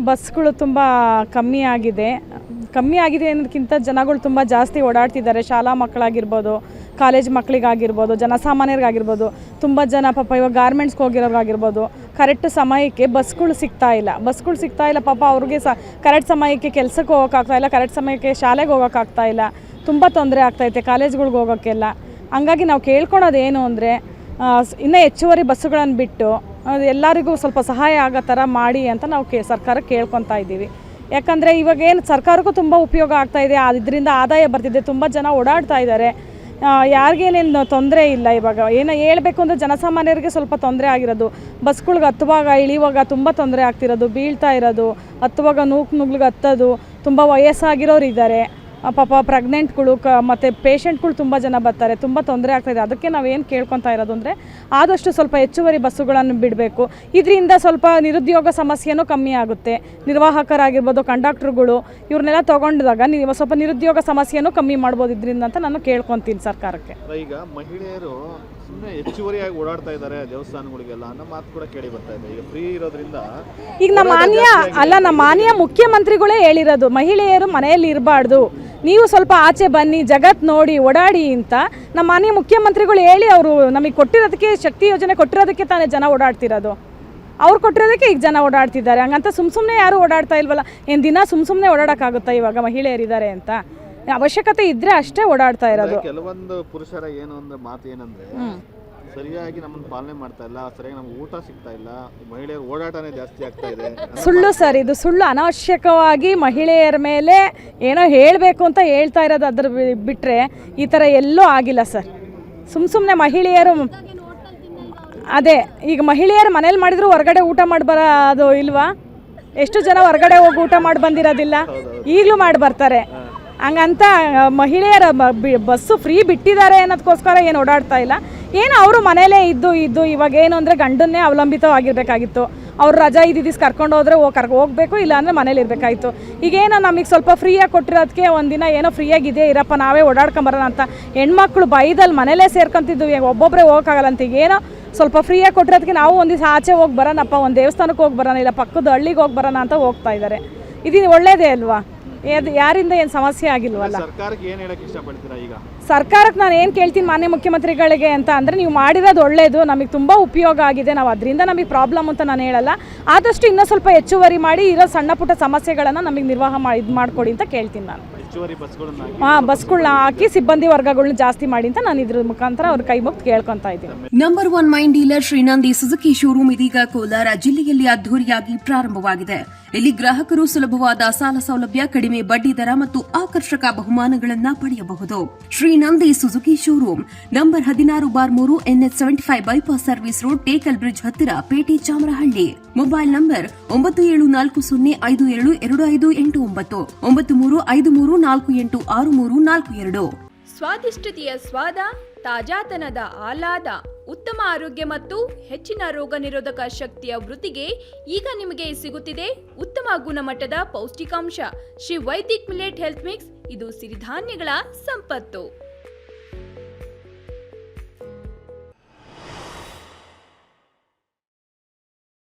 ಬಸ್ಗಳು ತುಂಬ ಕಮ್ಮಿ ಆಗಿದೆ ಅನ್ನೋದಕ್ಕಿಂತ ಜನಗಳು ತುಂಬ ಜಾಸ್ತಿ ಓಡಾಡ್ತಿದ್ದಾರೆ. ಶಾಲಾ ಮಕ್ಕಳಾಗಿರ್ಬೋದು, ಕಾಲೇಜ್ ಮಕ್ಕಳಿಗಾಗಿರ್ಬೋದು, ಜನಸಾಮಾನ್ಯರಿಗಾಗಿರ್ಬೋದು, ತುಂಬ ಜನ ಪಾಪ ಇವಾಗ ಗಾರ್ಮೆಂಟ್ಸ್ಗೆ ಹೋಗಿರೋರಾಗಿರ್ಬೋದು, ಕರೆಕ್ಟ್ ಸಮಯಕ್ಕೆ ಬಸ್ಗಳು ಸಿಗ್ತಾ ಇಲ್ಲ. ಪಾಪ ಅವ್ರಿಗೆ ಕರೆಕ್ಟ್ ಸಮಯಕ್ಕೆ ಕೆಲಸಕ್ಕೆ ಹೋಗೋಕ್ಕಾಗ್ತಾಯಿಲ್ಲ, ಕರೆಕ್ಟ್ ಸಮಯಕ್ಕೆ ಶಾಲೆಗೆ ಹೋಗೋಕ್ಕಾಗ್ತಾಯಿಲ್ಲ, ತುಂಬ ತೊಂದರೆ ಆಗ್ತಾಯಿದೆ ಕಾಲೇಜ್ಗಳಿಗೆ ಹೋಗೋಕ್ಕೆಲ್ಲ. ಹಂಗಾಗಿ ನಾವು ಕೇಳ್ಕೊಳೋದೇನು ಅಂದರೆ ಇನ್ನೂ ಹೆಚ್ಚುವರಿ ಬಸ್ಸುಗಳನ್ನು ಬಿಟ್ಟು ಎಲ್ಲರಿಗೂ ಸ್ವಲ್ಪ ಸಹಾಯ ಆಗೋ ಥರ ಮಾಡಿ ಅಂತ ನಾವು ಸರ್ಕಾರಕ್ಕೆ ಕೇಳ್ಕೊತಾ ಇದ್ದೀವಿ. ಯಾಕಂದರೆ ಇವಾಗೇನು ಸರ್ಕಾರಕ್ಕೂ ತುಂಬ ಉಪಯೋಗ ಆಗ್ತಾಯಿದೆ, ಇದರಿಂದ ಆದಾಯ ಬರ್ತಿದೆ, ತುಂಬ ಜನ ಓಡಾಡ್ತಾ ಇದ್ದಾರೆ, ಯಾರಿಗೇನೇನು ತೊಂದರೆ ಇಲ್ಲ. ಇವಾಗ ಏನೋ ಹೇಳಬೇಕು ಅಂದರೆ ಜನಸಾಮಾನ್ಯರಿಗೆ ಸ್ವಲ್ಪ ತೊಂದರೆ ಆಗಿರೋದು, ಬಸ್ಗಳ್ಗೆ ಹತ್ತುವಾಗ ಇಳಿಯುವಾಗ ತುಂಬ ತೊಂದರೆ ಆಗ್ತಿರೋದು, ಬೀಳ್ತಾ ಇರೋದು, ಹತ್ತುವಾಗ ನುಗ್ಲಿಗೆ ಹತ್ತೋದು, ತುಂಬ ವಯಸ್ಸಾಗಿರೋರು ಇದ್ದಾರೆ, ಪಾಪ ಪ್ರೆಗ್ನೆಂಟ್ಗಳು ಮತ್ತು ಪೇಷಂಟ್ಗಳು ತುಂಬ ಜನ ಬರ್ತಾರೆ, ತುಂಬ ತೊಂದರೆ ಆಗ್ತಾಯಿದೆ. ಅದಕ್ಕೆ ನಾವೇನು ಕೇಳ್ಕೊತಾ ಇರೋದು ಅಂದರೆ ಆದಷ್ಟು ಸ್ವಲ್ಪ ಹೆಚ್ಚುವರಿ ಬಸ್ಸುಗಳನ್ನು ಬಿಡಬೇಕು. ಇದರಿಂದ ಸ್ವಲ್ಪ ನಿರುದ್ಯೋಗ ಸಮಸ್ಯೆನೂ ಕಮ್ಮಿ ಆಗುತ್ತೆ. ನಿರ್ವಾಹಕರಾಗಿರ್ಬೋದು, ಕಂಡಕ್ಟ್ರುಗಳು ಇವ್ರನ್ನೆಲ್ಲ ತೊಗೊಂಡಾಗ ನೀವು ಸ್ವಲ್ಪ ನಿರುದ್ಯೋಗ ಸಮಸ್ಯೆನೂ ಕಮ್ಮಿ ಮಾಡ್ಬೋದು ಇದರಿಂದ ಅಂತ ನಾನು ಕೇಳ್ಕೊತೀನಿ ಸರ್ಕಾರಕ್ಕೆ. ಈಗ ಮಹಿಳೆಯರು ಸುಮ್ಮನೆ ಹೆಚ್ಚುವರಿಯಾಗಿ ಓಡಾಡ್ತಾ ಇದ್ದಾರೆ ದೇವಸ್ಥಾನಗಳಿಗೆಲ್ಲ ಅನ್ನೋ ಮಾತು ಕೂಡ ಕೇಳಿ ಬರ್ತಾ ಇದೆ. ಈಗ ಫ್ರೀ ಇರೋದ್ರಿಂದ ಈಗ ನಮ್ಮ ಮಾನ್ಯ ಮುಖ್ಯಮಂತ್ರಿಗಳೇ ಹೇಳಿರೋದು, ಮಹಿಳೆಯರು ಮನೆಯಲ್ಲಿ ಇರಬಾರ್ದು, ನೀವು ಸ್ವಲ್ಪ ಆಚೆ ಬನ್ನಿ, ಜಗತ್ತು ನೋಡಿ ಓಡಾಡಿ ಅಂತ ನಮ್ಮ ಮಾನ್ಯ ಮುಖ್ಯಮಂತ್ರಿಗಳು ಹೇಳಿ ಅವರು ನಮಗೆ ಕೊಟ್ಟಿರೋದಕ್ಕೆ, ಶಕ್ತಿ ಯೋಜನೆ ಕೊಟ್ಟಿರೋದಕ್ಕೆ ತಾನೇ ಜನ ಓಡಾಡ್ತಿರೋದು. ಅವ್ರು ಕೊಟ್ಟಿರೋದಕ್ಕೆ ಈಗ ಜನ ಓಡಾಡ್ತಿದ್ದಾರೆ. ಹಂಗಂತ ಸುಮ್ಮನೆ ಯಾರು ಓಡಾಡ್ತಾ ಇಲ್ವಲ್ಲ. ಏನು ದಿನ ಸುಮ್ಮನೆ ಓಡಾಡೋಕ್ಕಾಗುತ್ತಾ ಇವಾಗ ಮಹಿಳೆಯರಿದ್ದಾರೆ ಅಂತ? ಅವಶ್ಯಕತೆ ಇದ್ದರೆ ಅಷ್ಟೇ ಓಡಾಡ್ತಾ ಇರೋದು. ಕೆಲವೊಂದು ಪುರುಷರ ಏನು ಒಂದು ಮಾತು ಏನಂದರೆ ಸರಿಯಾಗಿ ನಮ್ಮನ್ನು ಪಾಲನೆ ಮಾಡ್ತಾ ಇಲ್ಲ, ಸರಿಯಾಗಿ ನಮ್ಗೆ ಊಟ ಸಿಗ್ತಾ ಇಲ್ಲ, ಮಹಿಳೆಯರ ಓಡಾಟನೇ ಜಾಸ್ತಿ ಆಗ್ತಾ ಇದೆ. ಸುಳ್ಳು ಸರ್, ಇದು ಸುಳ್ಳು. ಅನಾವಶ್ಯಕವಾಗಿ ಮಹಿಳೆಯರ ಮೇಲೆ ಏನೋ ಹೇಳಬೇಕು ಅಂತ ಹೇಳ್ತಾ ಇರೋದು, ಅದ್ರ ಬಿಟ್ಟರೆ ಈ ಥರ ಎಲ್ಲೂ ಆಗಿಲ್ಲ ಸರ್. ಸುಮ್ಮನೆ ಮಹಿಳೆಯರು ಅದೇ ಈಗ ಮಹಿಳೆಯರು ಮನೇಲಿ ಮಾಡಿದ್ರು ಹೊರಗಡೆ ಊಟ ಮಾಡಿ ಬರೋದು ಇಲ್ವಾ? ಎಷ್ಟು ಜನ ಹೊರಗಡೆ ಹೋಗಿ ಊಟ ಮಾಡಿ ಬಂದಿರೋದಿಲ್ಲ, ಈಗಲೂ ಮಾಡಿ ಬರ್ತಾರೆ. ಹಂಗಂತ ಮಹಿಳೆಯರ ಬಸ್ಸು ಫ್ರೀ ಬಿಟ್ಟಿದ್ದಾರೆ ಅನ್ನೋದಕ್ಕೋಸ್ಕರ ಏನು ಓಡಾಡ್ತಾ ಇಲ್ಲ. ಏನು ಅವರು ಮನೇಲೇ ಇದ್ದು ಇವಾಗ ಏನು ಅಂದರೆ ಗಂಡನ್ನೇ ಅವಲಂಬಿತವಾಗಿರಬೇಕಾಗಿತ್ತು. ಅವ್ರು ರಜಾ ಇದ್ದಿದ್ದು ಕರ್ಕೊಂಡು ಹೋದರೆ ಹೋಗಬೇಕು, ಇಲ್ಲಾಂದರೆ ಮನೇಲಿ ಇರಬೇಕಾಗಿತ್ತು. ಈಗೇನೋ ನಮಗೆ ಸ್ವಲ್ಪ ಫ್ರೀಯಾಗಿ ಕೊಟ್ಟಿರೋದಕ್ಕೆ ಒಂದಿನ ಏನೋ ಫ್ರೀಯಾಗಿದೆ ಇರಪ್ಪ ನಾವೇ ಓಡಾಡ್ಕೊಂಬರೋಣ ಅಂತ ಹೆಣ್ಮಕ್ಳು ಬೈದಲ್ಲಿ ಮನೇಲೇ ಸೇರ್ಕೊಂತಿದ್ದು. ಈಗ ಒಬ್ಬೊಬ್ಬರೇ ಹೋಗೋಕ್ಕಾಗಲ್ಲ ಅಂತ ಈಗೇನೋ ಸ್ವಲ್ಪ ಫ್ರೀಯಾಗಿ ಕೊಟ್ಟಿರೋದಕ್ಕೆ ನಾವು ಒಂದು ದಿವಸ ಆಚೆ ಹೋಗಿ ಬರೋಣಪ್ಪ, ಒಂದು ದೇವಸ್ಥಾನಕ್ಕೆ ಹೋಗಿ ಬರೋಣ, ಇಲ್ಲ ಪಕ್ಕದ ಹಳ್ಳಿಗೆ ಹೋಗಿ ಬರೋಣ ಅಂತ ಹೋಗ್ತಾ ಇದ್ದಾರೆ. ಇದು ಒಳ್ಳೇದೇ ಅಲ್ವಾ? ಯಾರಿಂದ ಏನು ಸಮಸ್ಯೆ ಆಗಿಲ್ವಲ್ಲ. ಸರ್ಕಾರಕ್ಕೆ ಏನು ಹೇಳಕ್ಕೆ ಇಷ್ಟಪಡ್ತೀರಾ? ಈಗ ಸರ್ಕಾರಕ್ಕೆ ನಾನು ಏನು ಕೇಳ್ತೀನಿ ಮಾನ್ಯ ಮುಖ್ಯಮಂತ್ರಿಗಳಿಗೆ ಅಂತ ಅಂದರೆ, ನೀವು ಮಾಡಿರೋದು ಒಳ್ಳೆಯದು, ನಮಗೆ ತುಂಬ ಉಪಯೋಗ ಆಗಿದೆ, ನಾವು ಅದರಿಂದ ನಮಗೆ ಪ್ರಾಬ್ಲಮ್ ಅಂತ ನಾನು ಹೇಳಲ್ಲ. ಆದಷ್ಟು ಇನ್ನೂ ಸ್ವಲ್ಪ ಹೆಚ್ಚುವರಿ ಮಾಡಿ ಇರೋ ಸಣ್ಣ ಪುಟ್ಟ ಸಮಸ್ಯೆಗಳನ್ನು ನಮಗೆ ನಿರ್ವಾಹ ಇದು ಮಾಡಿಕೊಡಿ ಅಂತ ಕೇಳ್ತೀನಿ ನಾನು. ಬಸ್ಗಳನ್ನ ಹಾಕಿ ಸಿಬ್ಬಂದಿ ವರ್ಗಗಳನ್ನ ಜಾಸ್ತಿ ಮಾಡಿ ಅಂತ ನಾನು ಇದ್ರ ಮುಖಾಂತರ ಅವ್ರ ಕೈ ಮುಗ್ದು ಕೇಳ್ಕೊಂತಾ ಇದ್ದೀನಿ. Number 1 main dealer Srinandi Suzuki showroom ಇದೀಗ ಕೋಲಾರ ಜಿಲ್ಲೆಯಲ್ಲಿ ಅದ್ದೂರಿಯಾಗಿ ಪ್ರಾರಂಭವಾಗಿದೆ. ಇಲ್ಲಿ ಗ್ರಾಹಕರು ಸುಲಭವಾದ ಸಾಲ ಸೌಲಭ್ಯ, ಕಡಿಮೆ ಬಡ್ಡಿ ದರ ಮತ್ತು ಆಕರ್ಷಕ ಬಹುಮಾನಗಳನ್ನ ಪಡೆಯಬಹುದು. Srinandi Suzuki showroom number 16/3 NH 75 bypass service road, Tekal bridge ಹತ್ತಿರ, ಪೇಟೆ, ಚಾಮರಹಳ್ಳಿ. Mobile number 9740525289 9353486342. ಸ್ವಾದಿಷ್ಟತೆಯ ಸ್ವಾದ, ತಾಜಾತನದ ಆಹ್ಲಾದ, ಉತ್ತಮ ಆರೋಗ್ಯ ಮತ್ತು ಹೆಚ್ಚಿನ ರೋಗ ನಿರೋಧಕ ಶಕ್ತಿಯ ವೃದ್ಧಿಗೆ ಈಗ ನಿಮಗೆ ಸಿಗುತ್ತಿದೆ ಉತ್ತಮ ಗುಣಮಟ್ಟದ ಪೌಷ್ಟಿಕಾಂಶ Shri Vaidik millet health mix. ಇದು ಸಿರಿಧಾನ್ಯಗಳ ಸಂಪತ್ತು.